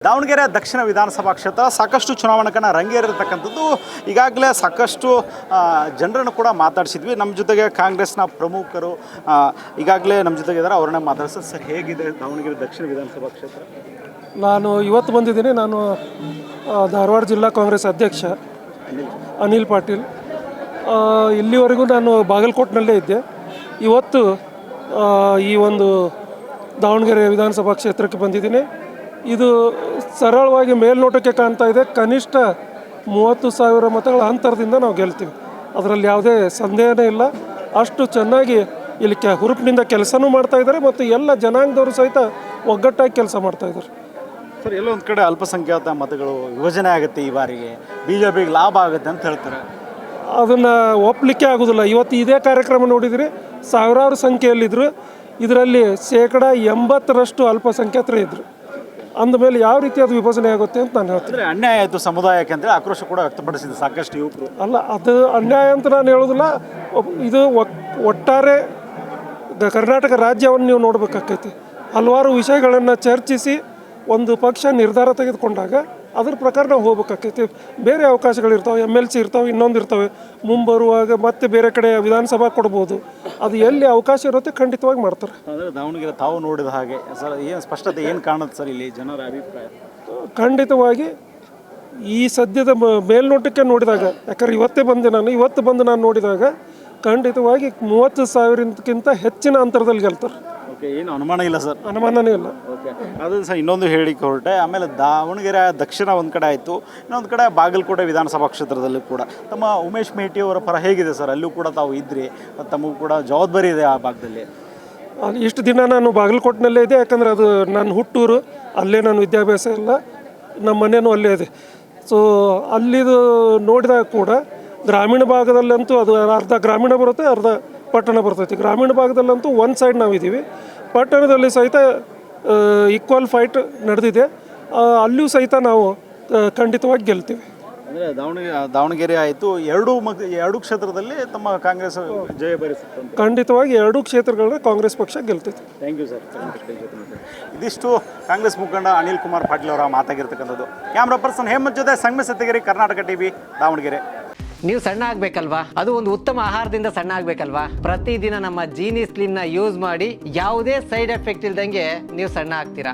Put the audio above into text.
ದಾವಣಗೆರೆ ದಕ್ಷಿಣ ವಿಧಾನಸಭಾ ಕ್ಷೇತ್ರ ಸಾಕಷ್ಟು ಚುನಾವಣೆಯನ್ನು ರಂಗೇರಿರ್ತಕ್ಕಂಥದ್ದು. ಈಗಾಗಲೇ ಸಾಕಷ್ಟು ಜನರನ್ನು ಕೂಡ ಮಾತಾಡಿಸಿದ್ವಿ. ನಮ್ಮ ಜೊತೆಗೆ ಕಾಂಗ್ರೆಸ್ನ ಪ್ರಮುಖರು ಈಗಾಗಲೇ ನಮ್ಮ ಜೊತೆಗೆ ಇದ್ದಾರೆ. ಅವ್ರನ್ನ ಮಾತಾಡಿಸೋದು. ಸರ್, ಹೇಗಿದೆ ದಾವಣಗೆರೆ ದಕ್ಷಿಣ ವಿಧಾನಸಭಾ ಕ್ಷೇತ್ರ? ನಾನು ಇವತ್ತು ಬಂದಿದ್ದೀನಿ. ನಾನು ಧಾರವಾಡ ಜಿಲ್ಲಾ ಕಾಂಗ್ರೆಸ್ ಅಧ್ಯಕ್ಷ ಅನಿಲ್ ಪಾಟೀಲ್. ಇಲ್ಲಿವರೆಗೂ ನಾನು ಬಾಗಲಕೋಟೆನಲ್ಲೇ ಇದ್ದೆ. ಇವತ್ತು ಈ ಒಂದು ದಾವಣಗೆರೆ ವಿಧಾನಸಭಾ ಕ್ಷೇತ್ರಕ್ಕೆ ಬಂದಿದ್ದೀನಿ. ಇದು ಸರಳವಾಗಿ ಮೇಲ್ನೋಟಕ್ಕೆ ಕಾಣ್ತಾ ಇದೆ. ಕನಿಷ್ಠ 30,000 ಮತಗಳ ಅಂತರದಿಂದ ನಾವು ಗೆಲ್ತೀವಿ. ಅದರಲ್ಲಿ ಯಾವುದೇ ಸಂದೇಹನೇ ಇಲ್ಲ. ಅಷ್ಟು ಚೆನ್ನಾಗಿ ಇಲ್ಲಿ ಹುರುಪಿನಿಂದ ಕೆಲಸನೂ ಮಾಡ್ತಾ ಇದ್ದಾರೆ ಮತ್ತು ಎಲ್ಲ ಜನಾಂಗದವರು ಸಹಿತ ಒಗ್ಗಟ್ಟಾಗಿ ಕೆಲಸ ಮಾಡ್ತಾ ಇದ್ದಾರೆ. ಸರ್, ಎಲ್ಲೋ ಒಂದು ಕಡೆ ಅಲ್ಪಸಂಖ್ಯಾತ ಮತಗಳು ವಿಭಜನೆ ಆಗುತ್ತೆ, ಈ ಬಾರಿಗೆ BJPಗೆ ಲಾಭ ಆಗುತ್ತೆ ಅಂತ ಹೇಳ್ತಾರೆ. ಅದನ್ನು ಒಪ್ಪಲಿಕ್ಕೆ ಆಗೋದಿಲ್ಲ. ಇವತ್ತು ಇದೇ ಕಾರ್ಯಕ್ರಮ ನೋಡಿದರೆ ಸಾವಿರಾರು ಸಂಖ್ಯೆಯಲ್ಲಿದ್ದರು. ಇದರಲ್ಲಿ 80% ಅಲ್ಪಸಂಖ್ಯಾತರೇ ಇದ್ದರು. ಅಂದಮೇಲೆ ಯಾವ ರೀತಿ ಅದು ವಿಭಜನೆ ಆಗುತ್ತೆ ಅಂತ ನಾನು ಹೇಳ್ತೀನಿ. ಅನ್ಯಾಯ ಆಯಿತು ಸಮುದಾಯಕ್ಕೆ ಅಂತೇಳಿ ಆಕ್ರೋಶ ಕೂಡ ವ್ಯಕ್ತಪಡಿಸಿದೆ ಸಾಕಷ್ಟು ಯುವಕರು. ಅಲ್ಲ, ಅದು ಅನ್ಯಾಯ ಅಂತ ನಾನು ಹೇಳೋದಿಲ್ಲ. ಇದು ಒಟ್ಟಾರೆ ಕರ್ನಾಟಕ ರಾಜ್ಯವನ್ನು ನೀವು ನೋಡಬೇಕಾಗ್ತೈತಿ. ಹಲವಾರು ವಿಷಯಗಳನ್ನು ಚರ್ಚಿಸಿ ಒಂದು ಪಕ್ಷ ನಿರ್ಧಾರ ತೆಗೆದುಕೊಂಡಾಗ ಅದ್ರ ಪ್ರಕಾರ ನಾವು ಹೋಗ್ಬೇಕಾಗ್ತೈತಿ. ಬೇರೆ ಅವಕಾಶಗಳಿರ್ತಾವೆ, MLC ಇರ್ತಾವೆ, ಇನ್ನೊಂದು ಇರ್ತವೆ. ಮುಂಬರುವಾಗ ಮತ್ತೆ ಬೇರೆ ಕಡೆ ವಿಧಾನಸಭಾ ಕೊಡ್ಬೋದು. ಅದು ಎಲ್ಲಿ ಅವಕಾಶ ಇರುತ್ತೆ ಖಂಡಿತವಾಗಿ ಮಾಡ್ತಾರೆ. ಅಂದರೆ ದಾವಣಗೆರೆ ತಾವು ನೋಡಿದ ಹಾಗೆ ಸರ್, ಏನು ಸ್ಪಷ್ಟತೆ ಏನು ಕಾಣುತ್ತೆ ಸರ್ ಇಲ್ಲಿ ಜನರ ಅಭಿಪ್ರಾಯ? ಖಂಡಿತವಾಗಿ ಈ ಸದ್ಯದ ಮೇಲ್ನೋಟಕ್ಕೆ ನೋಡಿದಾಗ, ಯಾಕಂದ್ರೆ ಇವತ್ತು ಬಂದು ನಾನು ನೋಡಿದಾಗ ಖಂಡಿತವಾಗಿ 30,000ಕ್ಕಿಂತ ಹೆಚ್ಚಿನ ಅಂತರದಲ್ಲಿ ಗೆಲ್ತಾರೆ. ಓಕೆ, ಏನು ಅನುಮಾನ ಇಲ್ಲ ಸರ್? ಅನುಮಾನನೇ ಇಲ್ಲ. ಓಕೆ, ಅದು ಸರ್ ಇನ್ನೊಂದು ಹೇಳಿಕೆ ಹೊರಟೆ. ಆಮೇಲೆ ದಾವಣಗೆರೆ ದಕ್ಷಿಣ ಒಂದು ಕಡೆ ಆಯಿತು, ಇನ್ನೊಂದು ಕಡೆ ಬಾಗಲಕೋಟೆ ವಿಧಾನಸಭಾ ಕ್ಷೇತ್ರದಲ್ಲೂ ಕೂಡ ತಮ್ಮ ಉಮೇಶ್ ಮೇಟಿ ಅವರ ಪರ ಹೇಗಿದೆ ಸರ್? ಅಲ್ಲೂ ಕೂಡ ತಾವು ಇದ್ರಿ, ಮತ್ತು ತಮಗೂ ಕೂಡ ಜವಾಬ್ದಾರಿ ಇದೆ ಆ ಭಾಗದಲ್ಲಿ. ಇಷ್ಟು ದಿನ ನಾನು ಬಾಗಲಕೋಟೆನಲ್ಲೇ ಇದೆ. ಯಾಕಂದರೆ ಅದು ನನ್ನ ಹುಟ್ಟೂರು. ಅಲ್ಲೇ ನಾನು ವಿದ್ಯಾಭ್ಯಾಸ ಇಲ್ಲ, ನಮ್ಮ ಮನೆಯೂ ಅಲ್ಲೇ ಇದೆ. ಸೊ ಅಲ್ಲಿದು ನೋಡಿದಾಗ ಕೂಡ ಗ್ರಾಮೀಣ ಭಾಗದಲ್ಲಂತೂ ಅದು ಅರ್ಧ ಗ್ರಾಮೀಣ ಬರುತ್ತೆ, ಅರ್ಧ ಪಟ್ಟಣ ಬರ್ತೈತಿ. ಗ್ರಾಮೀಣ ಭಾಗದಲ್ಲಂತೂ ಒಂದು ಸೈಡ್ ನಾವಿದ್ದೀವಿ. ಪಟ್ಟಣದಲ್ಲಿ ಸಹಿತ ಈಕ್ವಲ್ ಫೈಟ್ ನಡೆದಿದೆ. ಅಲ್ಲಿಯೂ ಸಹಿತ ನಾವು ಖಂಡಿತವಾಗಿ ಗೆಲ್ತೀವಿ. ಅಂದರೆ ದಾವಣಗೆರೆ ಆಯಿತು, ಎರಡು ಕ್ಷೇತ್ರದಲ್ಲಿ ತಮ್ಮ ಕಾಂಗ್ರೆಸ್ ಜಯ ಬಯಸುತ್ತೆ. ಖಂಡಿತವಾಗಿ 2 ಕ್ಷೇತ್ರಗಳನ್ನ ಕಾಂಗ್ರೆಸ್ ಪಕ್ಷ ಗೆಲ್ತೈತಿ. Thank you sir. ಇದಿಷ್ಟು ಕಾಂಗ್ರೆಸ್ ಮುಖಂಡ ಅನಿಲ್ ಕುಮಾರ್ ಪಾಟೀಲ್ ಅವರ ಮಾತಾಗಿರ್ತಕ್ಕಂಥದ್ದು. ಕ್ಯಾಮ್ರಾ ಪರ್ಸನ್ ಹೇಮಂತ್ ಜೊತೆ ಸಂಗಮೇ ಸತ್ಯಗಿರಿ, ಕರ್ನಾಟಕ TV, ದಾವಣಗೆರೆ. ನೀವು ಸಣ್ಣ ಆಗ್ಬೇಕಲ್ವಾ? ಅದು ಒಂದು ಉತ್ತಮ ಆಹಾರದಿಂದ ಸಣ್ಣ ಆಗ್ಬೇಕಲ್ವಾ? ಪ್ರತಿದಿನ ನಮ್ಮ ಜೀನಿ ಸ್ಲಿಮ್ನ ಯೂಸ್ ಮಾಡಿ ಯಾವುದೇ ಸೈಡ್ ಎಫೆಕ್ಟ್ ಇಲ್ದಂಗೆ ನೀವು ಸಣ್ಣ ಆಗ್ತೀರಾ.